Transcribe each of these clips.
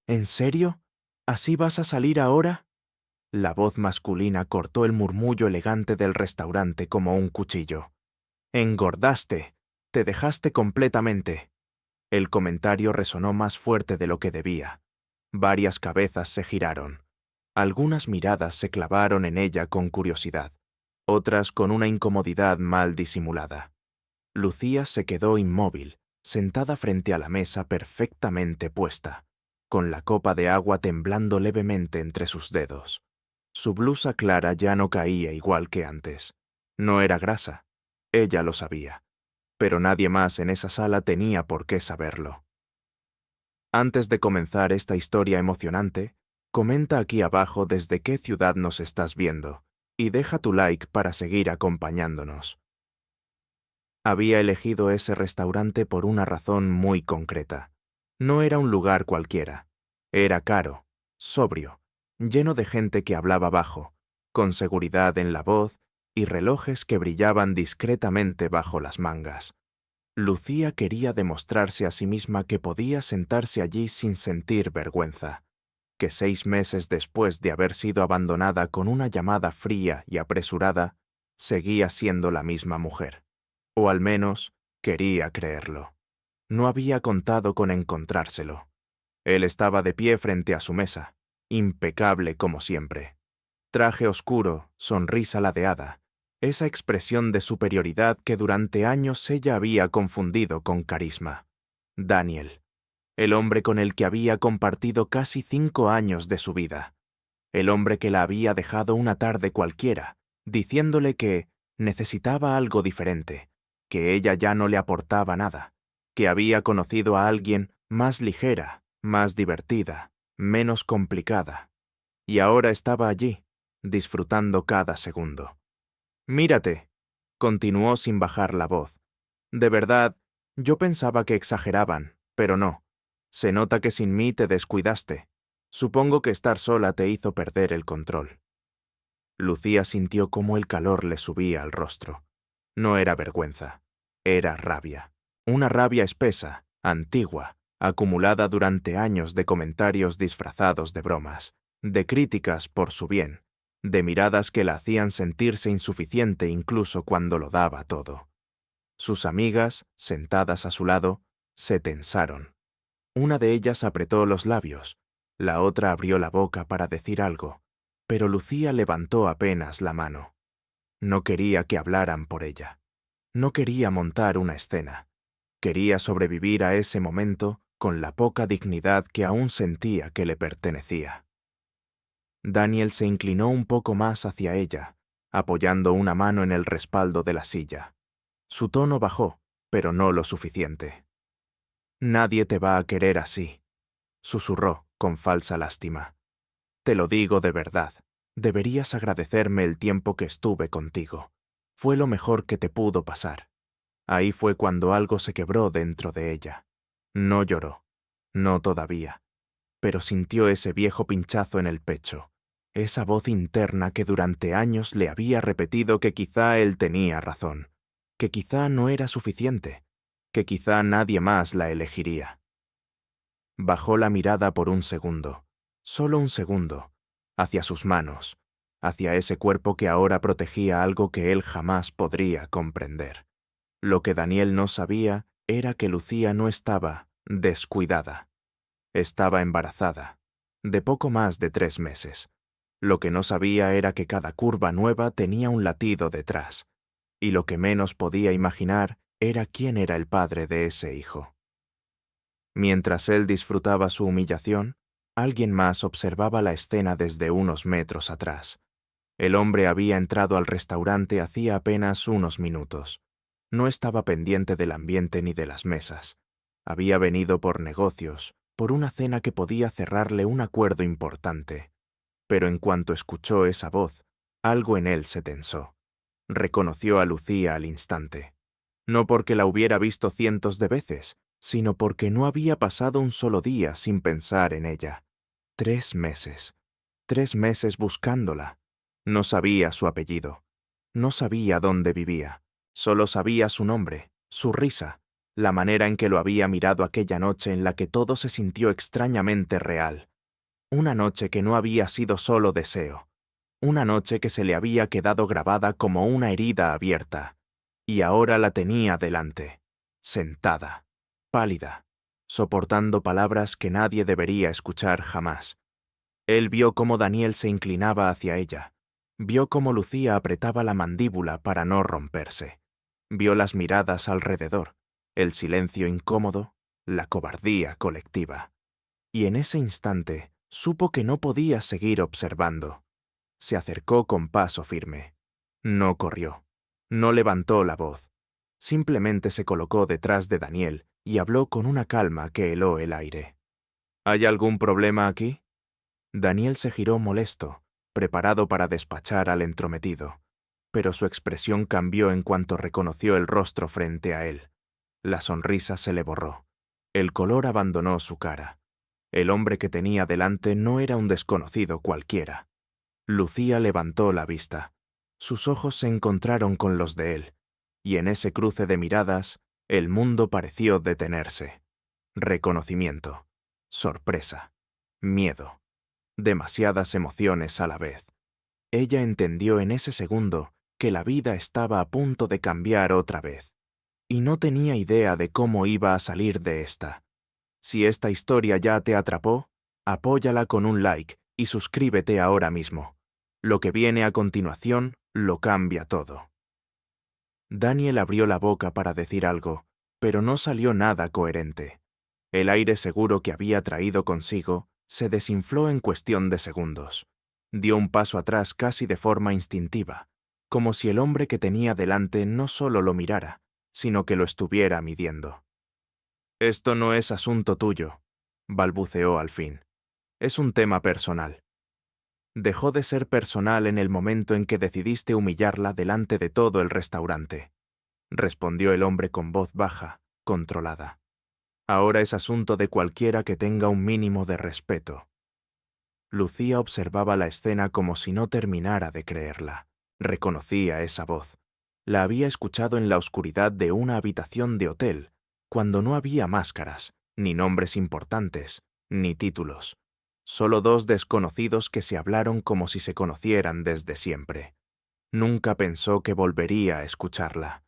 ¿En serio? ¿Así vas a salir ahora? La voz masculina cortó el murmullo elegante del restaurante como un cuchillo. Engordaste. Te dejaste completamente. El comentario resonó más fuerte de lo que debía. Varias cabezas se giraron. Algunas miradas se clavaron en ella con curiosidad, otras con una incomodidad mal disimulada. Lucía se quedó inmóvil, sentada frente a la mesa perfectamente puesta, con la copa de agua temblando levemente entre sus dedos. Su blusa clara ya no caía igual que antes. No era grasa. Ella lo sabía. Pero nadie más en esa sala tenía por qué saberlo. Antes de comenzar esta historia emocionante, comenta aquí abajo desde qué ciudad nos estás viendo y deja tu like para seguir acompañándonos. Había elegido ese restaurante por una razón muy concreta. No era un lugar cualquiera. Era caro, sobrio, lleno de gente que hablaba bajo, con seguridad en la voz y relojes que brillaban discretamente bajo las mangas. Lucía quería demostrarse a sí misma que podía sentarse allí sin sentir vergüenza, que 6 meses después de haber sido abandonada con una llamada fría y apresurada, seguía siendo la misma mujer. O al menos, quería creerlo. No había contado con encontrárselo. Él estaba de pie frente a su mesa, impecable como siempre. Traje oscuro, sonrisa ladeada, esa expresión de superioridad que durante años ella había confundido con carisma. Daniel, el hombre con el que había compartido casi 5 años de su vida. El hombre que la había dejado una tarde cualquiera, diciéndole que necesitaba algo diferente, que ella ya no le aportaba nada, que había conocido a alguien más ligera, más divertida, menos complicada. Y ahora estaba allí, disfrutando cada segundo. «Mírate», continuó sin bajar la voz. «De verdad, yo pensaba que exageraban, pero no. Se nota que sin mí te descuidaste. Supongo que estar sola te hizo perder el control». Lucía sintió cómo el calor le subía al rostro. No era vergüenza, era rabia. Una rabia espesa, antigua, acumulada durante años de comentarios disfrazados de bromas, de críticas por su bien, de miradas que la hacían sentirse insuficiente incluso cuando lo daba todo. Sus amigas, sentadas a su lado, se tensaron. Una de ellas apretó los labios, la otra abrió la boca para decir algo, pero Lucía levantó apenas la mano. No quería que hablaran por ella. No quería montar una escena. Quería sobrevivir a ese momento con la poca dignidad que aún sentía que le pertenecía. Daniel se inclinó un poco más hacia ella, apoyando una mano en el respaldo de la silla. Su tono bajó, pero no lo suficiente. «Nadie te va a querer así», susurró con falsa lástima. «Te lo digo de verdad. Deberías agradecerme el tiempo que estuve contigo. Fue lo mejor que te pudo pasar». Ahí fue cuando algo se quebró dentro de ella. No lloró, no todavía, pero sintió ese viejo pinchazo en el pecho, esa voz interna que durante años le había repetido que quizá él tenía razón, que quizá no era suficiente, que quizá nadie más la elegiría. Bajó la mirada por un segundo, solo un segundo, hacia sus manos, hacia ese cuerpo que ahora protegía algo que él jamás podría comprender. Lo que Daniel no sabía era que Lucía no estaba descuidada. Estaba embarazada, de poco más de 3 meses. Lo que no sabía era que cada curva nueva tenía un latido detrás, y lo que menos podía imaginar era quién era el padre de ese hijo. Mientras él disfrutaba su humillación, alguien más observaba la escena desde unos metros atrás. El hombre había entrado al restaurante hacía apenas unos minutos. No estaba pendiente del ambiente ni de las mesas. Había venido por negocios, por una cena que podía cerrarle un acuerdo importante. Pero en cuanto escuchó esa voz, algo en él se tensó. Reconoció a Lucía al instante. No porque la hubiera visto cientos de veces, sino porque no había pasado un solo día sin pensar en ella. 3 meses. 3 meses buscándola. No sabía su apellido. No sabía dónde vivía. Solo sabía su nombre, su risa, la manera en que lo había mirado aquella noche en la que todo se sintió extrañamente real. Una noche que no había sido solo deseo. Una noche que se le había quedado grabada como una herida abierta. Y ahora la tenía delante, sentada, pálida, soportando palabras que nadie debería escuchar jamás. Él vio cómo Daniel se inclinaba hacia ella. Vio cómo Lucía apretaba la mandíbula para no romperse. Vio las miradas alrededor, el silencio incómodo, la cobardía colectiva. Y en ese instante supo que no podía seguir observando. Se acercó con paso firme. No corrió. No levantó la voz. Simplemente se colocó detrás de Daniel y habló con una calma que heló el aire. ¿Hay algún problema aquí? Daniel se giró molesto, preparado para despachar al entrometido, pero su expresión cambió en cuanto reconoció el rostro frente a él. La sonrisa se le borró. El color abandonó su cara. El hombre que tenía delante no era un desconocido cualquiera. Lucía levantó la vista. Sus ojos se encontraron con los de él, y en ese cruce de miradas, el mundo pareció detenerse. Reconocimiento, sorpresa, miedo. Demasiadas emociones a la vez. Ella entendió en ese segundo que la vida estaba a punto de cambiar otra vez, y no tenía idea de cómo iba a salir de esta. Si esta historia ya te atrapó, apóyala con un like y suscríbete ahora mismo. Lo que viene a continuación lo cambia todo. Daniel abrió la boca para decir algo, pero no salió nada coherente. El aire seguro que había traído consigo se desinfló en cuestión de segundos. Dio un paso atrás casi de forma instintiva, como si el hombre que tenía delante no solo lo mirara, sino que lo estuviera midiendo. «Esto no es asunto tuyo», balbuceó al fin. «Es un tema personal». Dejó de ser personal en el momento en que decidiste humillarla delante de todo el restaurante, respondió el hombre con voz baja, controlada. Ahora es asunto de cualquiera que tenga un mínimo de respeto. Lucía observaba la escena como si no terminara de creerla. Reconocía esa voz. La había escuchado en la oscuridad de una habitación de hotel, cuando no había máscaras, ni nombres importantes, ni títulos. Solo dos desconocidos que se hablaron como si se conocieran desde siempre. Nunca pensó que volvería a escucharla.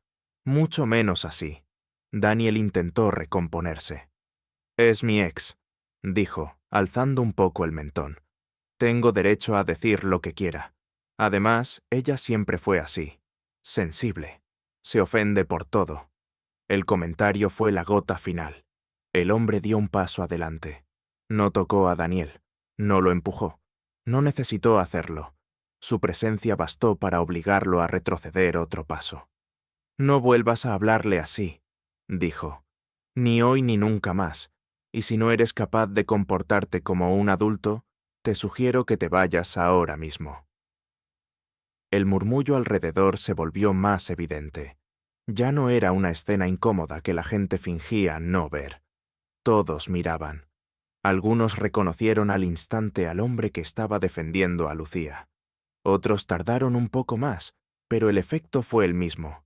Mucho menos así. Daniel intentó recomponerse. «Es mi ex», dijo, alzando un poco el mentón. «Tengo derecho a decir lo que quiera. Además, ella siempre fue así. Sensible. Se ofende por todo». El comentario fue la gota final. El hombre dio un paso adelante. No tocó a Daniel. No lo empujó. No necesitó hacerlo. Su presencia bastó para obligarlo a retroceder otro paso. «No vuelvas a hablarle así», dijo. «Ni hoy ni nunca más. Y si no eres capaz de comportarte como un adulto, te sugiero que te vayas ahora mismo». El murmullo alrededor se volvió más evidente. Ya no era una escena incómoda que la gente fingía no ver. Todos miraban. Algunos reconocieron al instante al hombre que estaba defendiendo a Lucía. Otros tardaron un poco más, pero el efecto fue el mismo.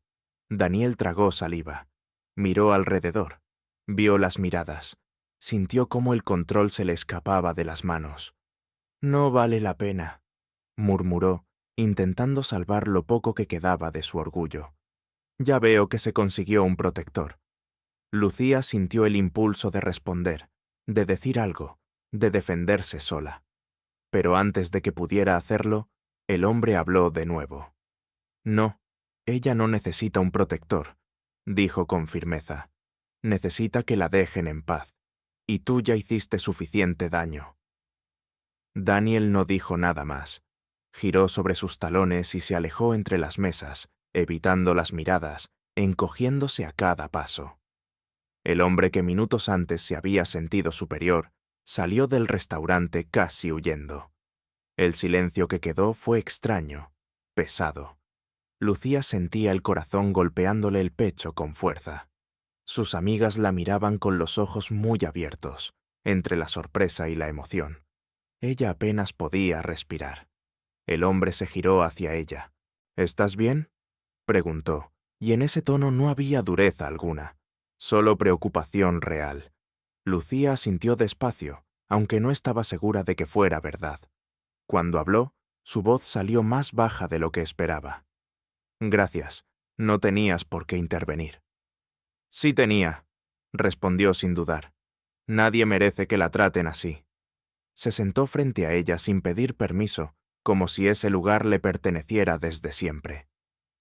Daniel tragó saliva. Miró alrededor. Vio las miradas. Sintió cómo el control se le escapaba de las manos. «No vale la pena», murmuró, intentando salvar lo poco que quedaba de su orgullo. «Ya veo que se consiguió un protector». Lucía sintió el impulso de responder, de decir algo, de defenderse sola. Pero antes de que pudiera hacerlo, el hombre habló de nuevo. «No, ella no necesita un protector», dijo con firmeza. «Necesita que la dejen en paz. Y tú ya hiciste suficiente daño». Daniel no dijo nada más. Giró sobre sus talones y se alejó entre las mesas, evitando las miradas, encogiéndose a cada paso. El hombre que minutos antes se había sentido superior salió del restaurante casi huyendo. El silencio que quedó fue extraño, pesado. Lucía sentía el corazón golpeándole el pecho con fuerza. Sus amigas la miraban con los ojos muy abiertos, entre la sorpresa y la emoción. Ella apenas podía respirar. El hombre se giró hacia ella. «¿Estás bien?», preguntó, y en ese tono no había dureza alguna, Solo preocupación real. Lucía asintió despacio, aunque no estaba segura de que fuera verdad. Cuando habló, su voz salió más baja de lo que esperaba. Gracias, no tenías por qué intervenir. Sí tenía, respondió sin dudar. Nadie merece que la traten así. Se sentó frente a ella sin pedir permiso, como si ese lugar le perteneciera desde siempre.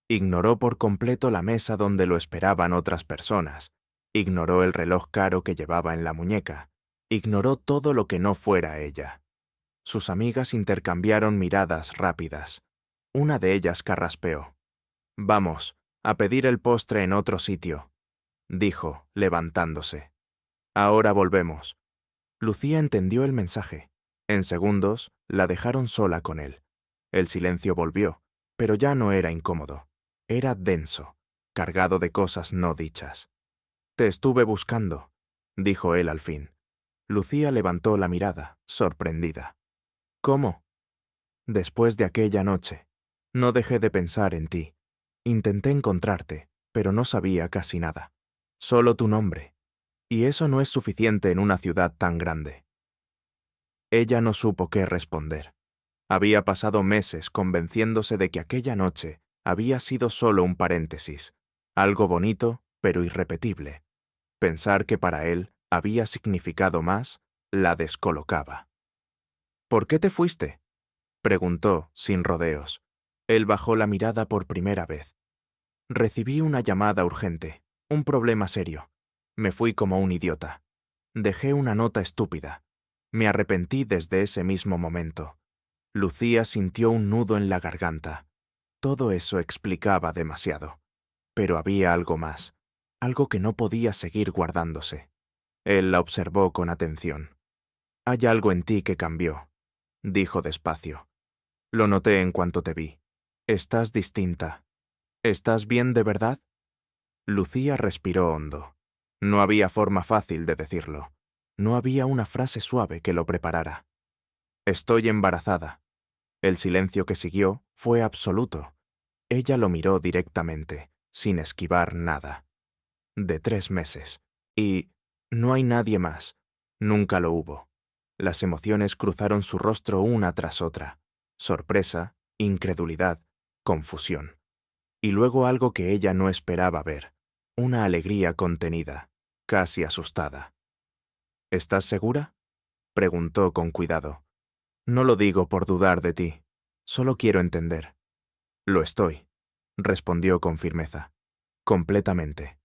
Ignoró por completo la mesa donde lo esperaban otras personas. Ignoró el reloj caro que llevaba en la muñeca. Ignoró todo lo que no fuera ella. Sus amigas intercambiaron miradas rápidas. Una de ellas carraspeó. «Vamos, a pedir el postre en otro sitio», dijo, levantándose. «Ahora volvemos». Lucía entendió el mensaje. En segundos, la dejaron sola con él. El silencio volvió, pero ya no era incómodo. Era denso, cargado de cosas no dichas. «Te estuve buscando», dijo él al fin. Lucía levantó la mirada, sorprendida. «¿Cómo?» «Después de aquella noche. No dejé de pensar en ti. Intenté encontrarte, pero no sabía casi nada. Solo tu nombre. Y eso no es suficiente en una ciudad tan grande». Ella no supo qué responder. Había pasado meses convenciéndose de que aquella noche había sido solo un paréntesis, algo bonito, pero irrepetible. Pensar que para él había significado más la descolocaba. «¿Por qué te fuiste?», preguntó, sin rodeos. Él bajó la mirada por primera vez. «Recibí una llamada urgente, un problema serio. Me fui como un idiota. Dejé una nota estúpida. Me arrepentí desde ese mismo momento». Lucía sintió un nudo en la garganta. Todo eso explicaba demasiado. Pero había algo más, algo que no podía seguir guardándose. Él la observó con atención. «Hay algo en ti que cambió», dijo despacio. «Lo noté en cuanto te vi. Estás distinta. ¿Estás bien de verdad?» Lucía respiró hondo. No había forma fácil de decirlo. No había una frase suave que lo preparara. «Estoy embarazada». El silencio que siguió fue absoluto. Ella lo miró directamente, sin esquivar nada. «De 3 meses. Y no hay nadie más. Nunca lo hubo». Las emociones cruzaron su rostro una tras otra. Sorpresa, incredulidad, confusión. Y luego algo que ella no esperaba ver. Una alegría contenida, casi asustada. «¿Estás segura?», preguntó con cuidado. «No lo digo por dudar de ti. Solo quiero entender». «Lo estoy», respondió con firmeza. «Completamente».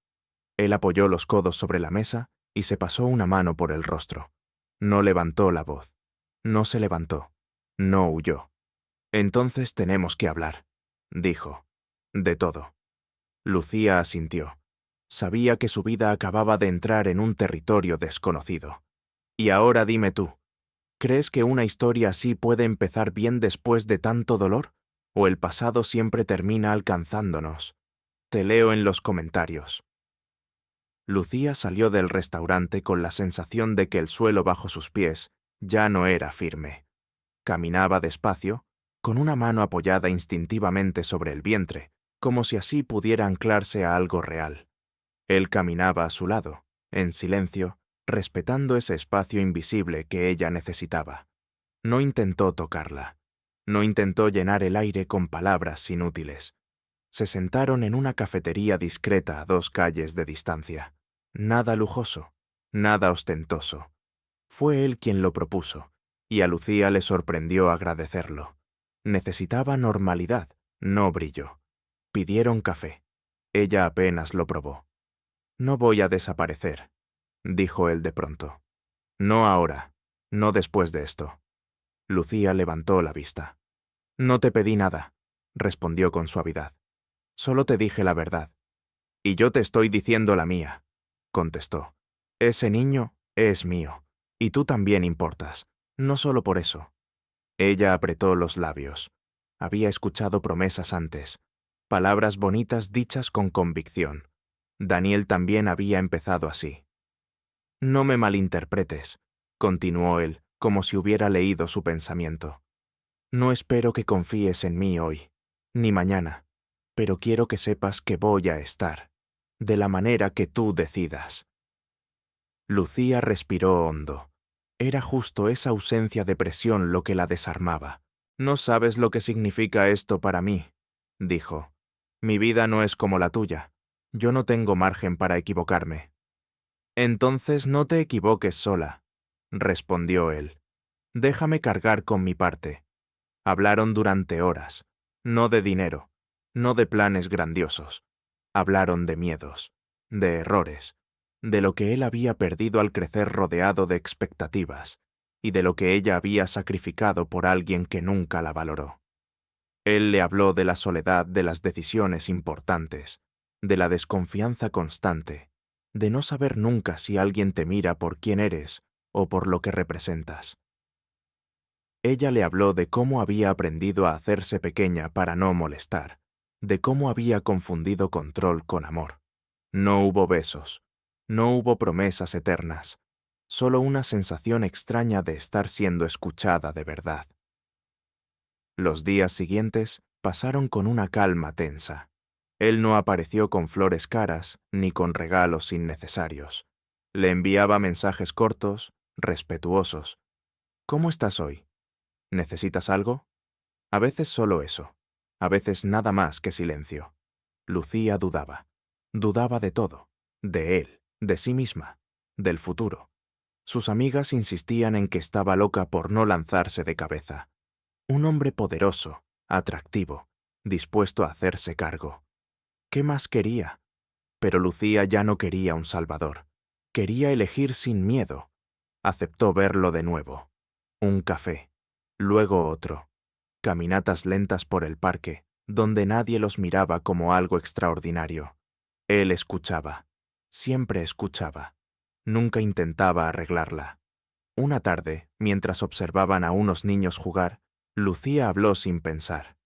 Él apoyó los codos sobre la mesa y se pasó una mano por el rostro. No levantó la voz. No se levantó. No huyó. «Entonces tenemos que hablar», dijo. «De todo». Lucía asintió. Sabía que su vida acababa de entrar en un territorio desconocido. «Y ahora dime tú, ¿crees que una historia así puede empezar bien después de tanto dolor? ¿O el pasado siempre termina alcanzándonos? Te leo en los comentarios». Lucía salió del restaurante con la sensación de que el suelo bajo sus pies ya no era firme. Caminaba despacio, con una mano apoyada instintivamente sobre el vientre, como si así pudiera anclarse a algo real. Él caminaba a su lado, en silencio, respetando ese espacio invisible que ella necesitaba. No intentó tocarla. No intentó llenar el aire con palabras inútiles. Se sentaron en una cafetería discreta a 2 calles de distancia. Nada lujoso, nada ostentoso. Fue él quien lo propuso, y a Lucía le sorprendió agradecerlo. Necesitaba normalidad, no brillo. Pidieron café. Ella apenas lo probó. «No voy a desaparecer», dijo él de pronto. «No ahora, no después de esto». Lucía levantó la vista. «No te pedí nada», respondió con suavidad. «Solo te dije la verdad». «Y yo te estoy diciendo la mía», contestó. «Ese niño es mío, y tú también importas, no solo por eso». Ella apretó los labios. Había escuchado promesas antes, palabras bonitas dichas con convicción. Daniel también había empezado así. «No me malinterpretes», continuó él, como si hubiera leído su pensamiento. «No espero que confíes en mí hoy, ni mañana, pero quiero que sepas que voy a estar». de la manera que tú decidas. Lucía respiró hondo. Era justo esa ausencia de presión lo que la desarmaba. No sabes lo que significa esto para mí, dijo. Mi vida no es como la tuya. Yo no tengo margen para equivocarme. Entonces no te equivoques sola, respondió él. Déjame cargar con mi parte. Hablaron durante horas, no de dinero, no de planes grandiosos. Hablaron de miedos, de errores, de lo que él había perdido al crecer rodeado de expectativas y de lo que ella había sacrificado por alguien que nunca la valoró. Él le habló de la soledad de las decisiones importantes, de la desconfianza constante, de no saber nunca si alguien te mira por quién eres o por lo que representas. Ella le habló de cómo había aprendido a hacerse pequeña para no molestar, de cómo había confundido control con amor. No hubo besos, no hubo promesas eternas, solo una sensación extraña de estar siendo escuchada de verdad. Los días siguientes pasaron con una calma tensa. Él no apareció con flores caras ni con regalos innecesarios. Le enviaba mensajes cortos, respetuosos. ¿Cómo estás hoy? ¿Necesitas algo? A veces solo eso, a veces nada más que silencio. Lucía dudaba. Dudaba de todo, de él, de sí misma, del futuro. Sus amigas insistían en que estaba loca por no lanzarse de cabeza. Un hombre poderoso, atractivo, dispuesto a hacerse cargo. ¿Qué más quería? Pero Lucía ya no quería un salvador. Quería elegir sin miedo. Aceptó verlo de nuevo. Un café, luego otro. Caminatas lentas por el parque, donde nadie los miraba como algo extraordinario. Él escuchaba. Siempre escuchaba. Nunca intentaba arreglarla. Una tarde, mientras observaban a unos niños jugar, Lucía habló sin pensar.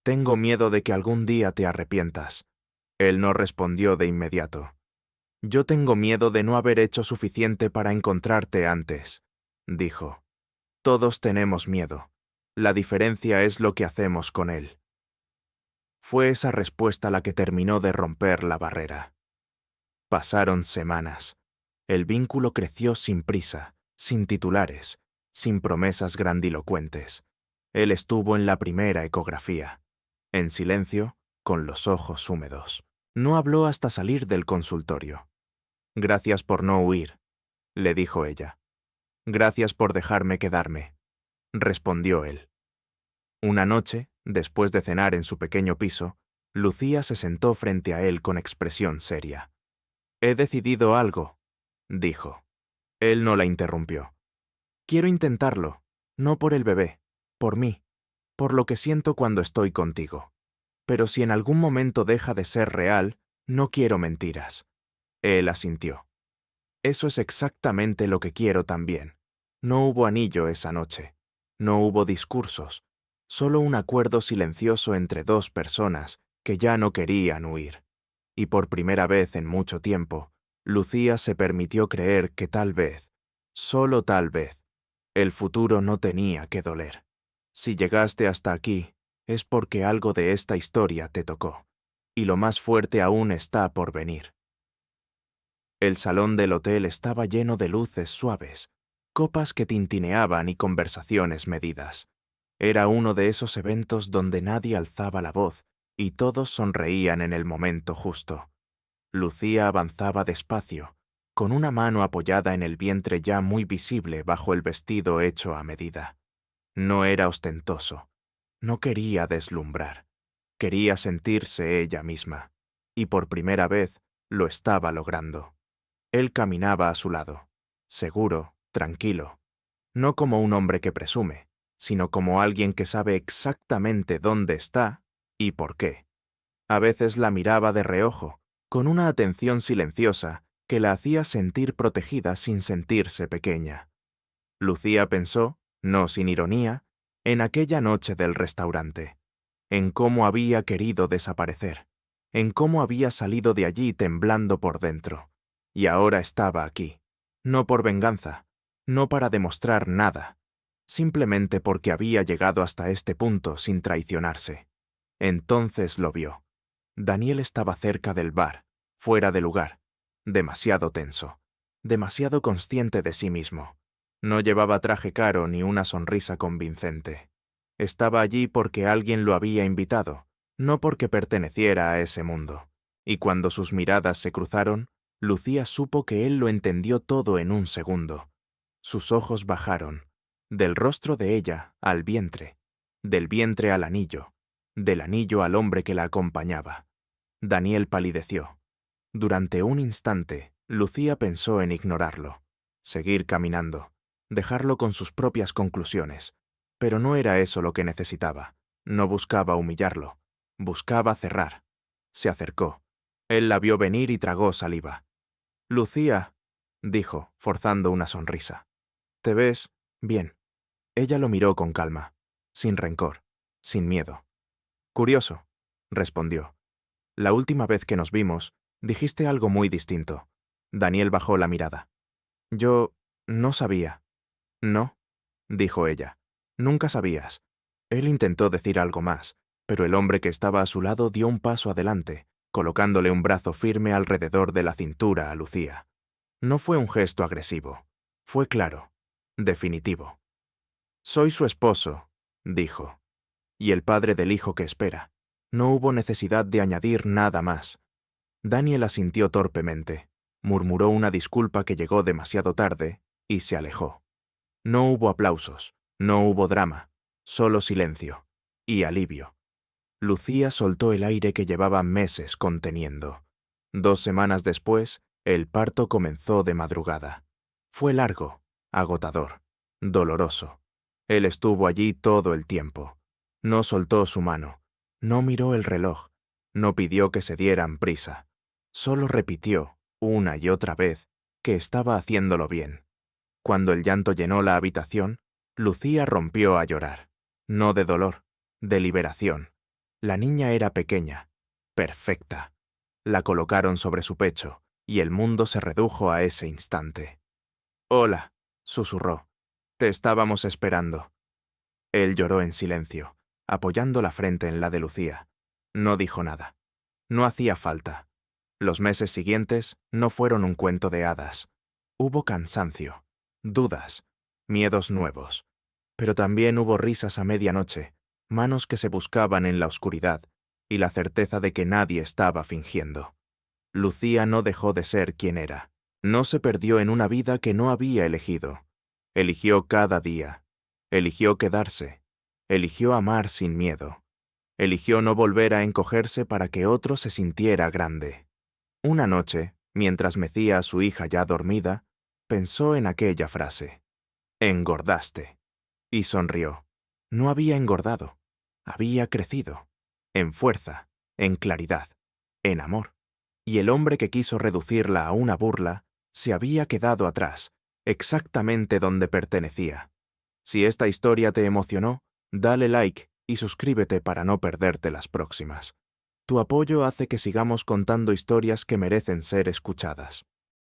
«Tengo miedo de que algún día te arrepientas». Él no respondió de inmediato. «Yo tengo miedo de no haber hecho suficiente para encontrarte antes», dijo. «Todos tenemos miedo. La diferencia es lo que hacemos con él». Fue esa respuesta la que terminó de romper la barrera. Pasaron semanas. El vínculo creció sin prisa, sin titulares, sin promesas grandilocuentes. Él estuvo en la primera ecografía. En silencio, con los ojos húmedos. No habló hasta salir del consultorio. «Gracias por no huir», le dijo ella. «Gracias por dejarme quedarme», respondió él. Una noche, después de cenar en su pequeño piso, Lucía se sentó frente a él con expresión seria. «He decidido algo», dijo. Él no la interrumpió. «Quiero intentarlo, no por el bebé, por mí, por lo que siento cuando estoy contigo. Pero si en algún momento deja de ser real, no quiero mentiras». Él asintió. «Eso es exactamente lo que quiero también». No hubo anillo esa noche. No hubo discursos. Solo un acuerdo silencioso entre dos personas que ya no querían huir. Y por primera vez en mucho tiempo, Lucía se permitió creer que tal vez, solo tal vez, el futuro no tenía que doler. Si llegaste hasta aquí, es porque algo de esta historia te tocó, y lo más fuerte aún está por venir. El salón del hotel estaba lleno de luces suaves, copas que tintineaban y conversaciones medidas. Era uno de esos eventos donde nadie alzaba la voz y todos sonreían en el momento justo. Lucía avanzaba despacio, con una mano apoyada en el vientre ya muy visible bajo el vestido hecho a medida. No era ostentoso. No quería deslumbrar. Quería sentirse ella misma. Y por primera vez lo estaba logrando. Él caminaba a su lado, seguro, tranquilo. No como un hombre que presume, sino como alguien que sabe exactamente dónde está y por qué. A veces la miraba de reojo, con una atención silenciosa que la hacía sentir protegida sin sentirse pequeña. Lucía pensó, no sin ironía, en aquella noche del restaurante, en cómo había querido desaparecer, en cómo había salido de allí temblando por dentro, y ahora estaba aquí, no por venganza, no para demostrar nada, simplemente porque había llegado hasta este punto sin traicionarse. Entonces lo vio. Daniel estaba cerca del bar, fuera de lugar, demasiado tenso, demasiado consciente de sí mismo. No llevaba traje caro ni una sonrisa convincente. Estaba allí porque alguien lo había invitado, no porque perteneciera a ese mundo. Y cuando sus miradas se cruzaron, Lucía supo que él lo entendió todo en un segundo. Sus ojos bajaron, del rostro de ella al vientre, del vientre al anillo, del anillo al hombre que la acompañaba. Daniel palideció. Durante un instante, Lucía pensó en ignorarlo, seguir caminando, dejarlo con sus propias conclusiones. Pero no era eso lo que necesitaba. No buscaba humillarlo. Buscaba cerrar. Se acercó. Él la vio venir y tragó saliva. «Lucía», dijo, forzando una sonrisa. «¿Te ves bien?» Ella lo miró con calma, sin rencor, sin miedo. «Curioso», respondió. «La última vez que nos vimos, dijiste algo muy distinto». Daniel bajó la mirada. «Yo no sabía». «¿No?», dijo ella. «Nunca sabías». Él intentó decir algo más, pero el hombre que estaba a su lado dio un paso adelante, colocándole un brazo firme alrededor de la cintura a Lucía. No fue un gesto agresivo. Fue claro, definitivo. «Soy su esposo», dijo, «y el padre del hijo que espera». No hubo necesidad de añadir nada más. Daniel asintió torpemente, murmuró una disculpa que llegó demasiado tarde y se alejó. No hubo aplausos, no hubo drama, solo silencio y alivio. Lucía soltó el aire que llevaba meses conteniendo. 2 semanas después, el parto comenzó de madrugada. Fue largo, agotador, doloroso. Él estuvo allí todo el tiempo. No soltó su mano, no miró el reloj, no pidió que se dieran prisa. Solo repitió, una y otra vez, que estaba haciéndolo bien. Cuando el llanto llenó la habitación, Lucía rompió a llorar. No de dolor, de liberación. La niña era pequeña, perfecta. La colocaron sobre su pecho, y el mundo se redujo a ese instante. «Hola», susurró. «Te estábamos esperando». Él lloró en silencio, apoyando la frente en la de Lucía. No dijo nada. No hacía falta. Los meses siguientes no fueron un cuento de hadas. Hubo cansancio, dudas, miedos nuevos. Pero también hubo risas a medianoche, manos que se buscaban en la oscuridad y la certeza de que nadie estaba fingiendo. Lucía no dejó de ser quien era. No se perdió en una vida que no había elegido. Eligió cada día. Eligió quedarse. Eligió amar sin miedo. Eligió no volver a encogerse para que otro se sintiera grande. Una noche, mientras mecía a su hija ya dormida, pensó en aquella frase. «Engordaste». Y sonrió. No había engordado. Había crecido. En fuerza, en claridad, en amor. Y el hombre que quiso reducirla a una burla se había quedado atrás, exactamente donde pertenecía. Si esta historia te emocionó, dale like y suscríbete para no perderte las próximas. Tu apoyo hace que sigamos contando historias que merecen ser escuchadas.